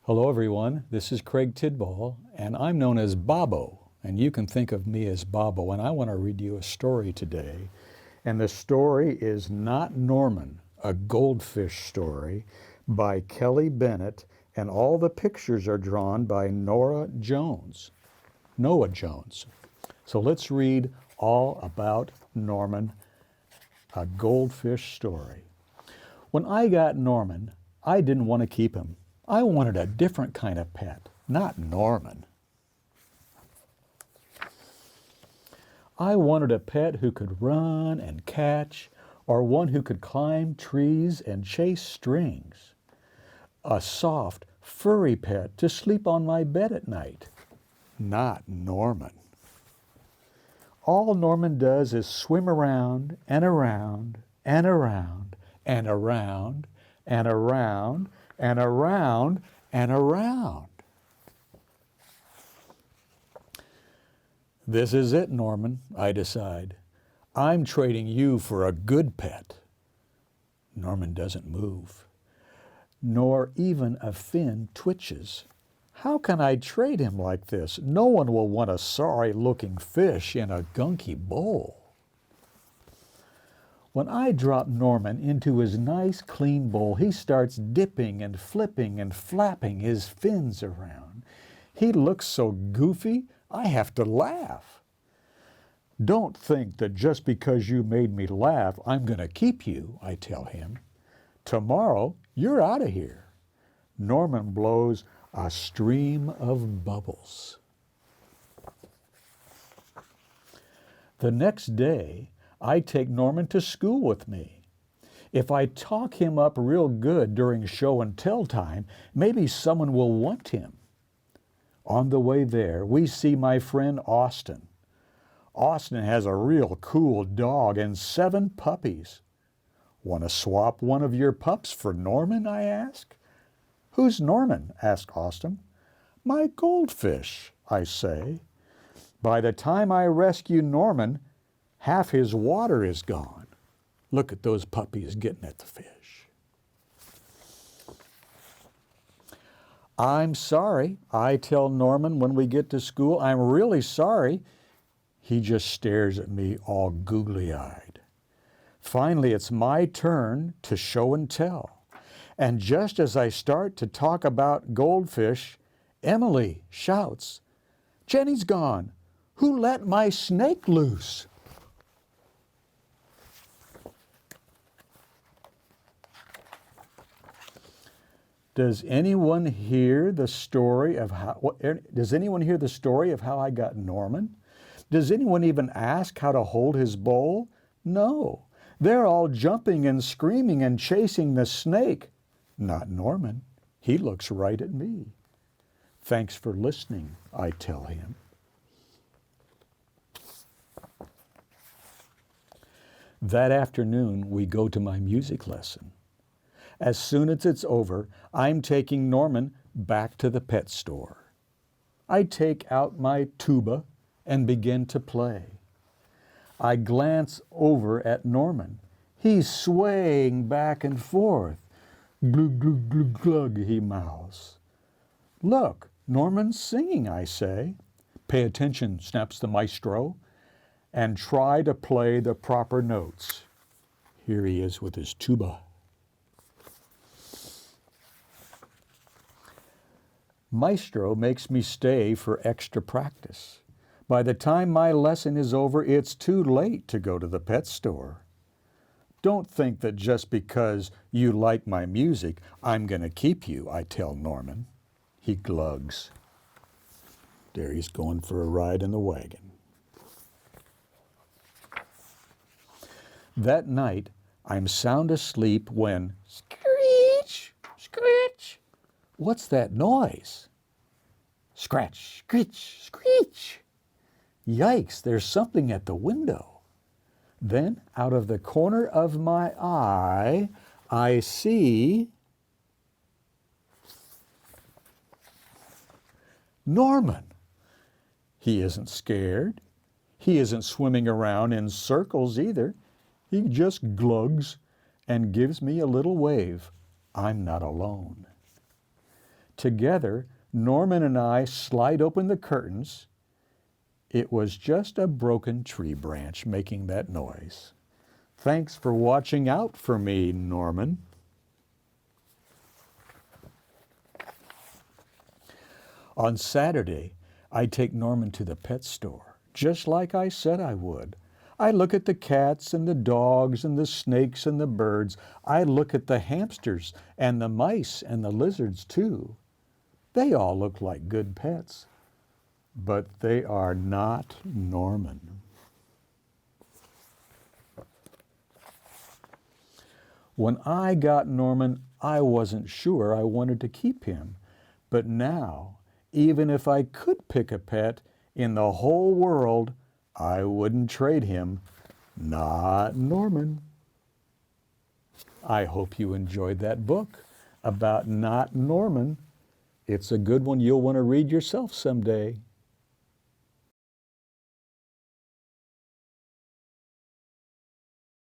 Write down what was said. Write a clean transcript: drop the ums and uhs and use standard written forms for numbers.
Hello everyone, this is Craig Tidball, and I'm known as Bobo, and you can think of me as Bobo, and I want to read you a story today. And the story is Not Norman, a goldfish story by Kelly Bennett, and all the pictures are drawn by Noah Jones. So let's read all about Norman, a goldfish story. When I got Norman, I didn't want to keep him. I wanted a different kind of pet, not Norman. I wanted a pet who could run and catch, or one who could climb trees and chase strings. A soft, furry pet to sleep on my bed at night, not Norman. All Norman does is swim around and around and around and around and around and around and around. This is it, Norman, I decide. I'm trading you for a good pet. Norman doesn't move, nor even a fin twitches. How can I trade him like this? No one will want a sorry-looking fish in a gunky bowl. When I drop Norman into his nice clean bowl, he starts dipping and flipping and flapping his fins around. He looks so goofy, I have to laugh. Don't think that just because you made me laugh, I'm going to keep you, I tell him. Tomorrow, you're out of here. Norman blows a stream of bubbles. The next day, I take Norman to school with me. If I talk him up real good during show and tell time, maybe someone will want him. On the way there, we see my friend Austin. Austin has a real cool dog and 7 puppies. Want to swap one of your pups for Norman, I ask. Who's Norman? Asks Austin. My goldfish, I say. By the time I rescue Norman, half his water is gone. Look at those puppies getting at the fish. I'm sorry, I tell Norman when we get to school. I'm really sorry. He just stares at me all googly-eyed. Finally, it's my turn to show and tell. And just as I start to talk about goldfish, Emily shouts, Jenny's gone. Who let my snake loose? Does anyone hear the story of how I got Norman? Does anyone even ask how to hold his bowl? No. They're all jumping and screaming and chasing the snake. Not Norman. He looks right at me. Thanks for listening, I tell him. That afternoon, we go to my music lesson. As soon as it's over, I'm taking Norman back to the pet store. I take out my tuba and begin to play. I glance over at Norman. He's swaying back and forth. Glug, glug, glug, glug, he mouths. Look, Norman's singing, I say. Pay attention, snaps the maestro, and try to play the proper notes. Here he is with his tuba. Maestro makes me stay for extra practice. By the time my lesson is over, it's too late to go to the pet store. Don't think that just because you like my music, I'm going to keep you, I tell Norman. He glugs. There he's going for a ride in the wagon. That night, I'm sound asleep when, screech, screech. What's that noise? Scratch, screech, screech. Yikes, there's something at the window. Then, out of the corner of my eye, I see Norman. He isn't scared. He isn't swimming around in circles either. He just glugs and gives me a little wave. I'm not alone. Together, Norman and I slide open the curtains. It was just a broken tree branch making that noise. Thanks for watching out for me, Norman. On Saturday, I take Norman to the pet store, just like I said I would. I look at the cats and the dogs and the snakes and the birds. I look at the hamsters and the mice and the lizards too. They all look like good pets, but they are not Norman. When I got Norman, I wasn't sure I wanted to keep him, but now, even if I could pick a pet in the whole world, I wouldn't trade him. Not Norman. I hope you enjoyed that book about Not Norman. It's a good one you'll want to read yourself someday.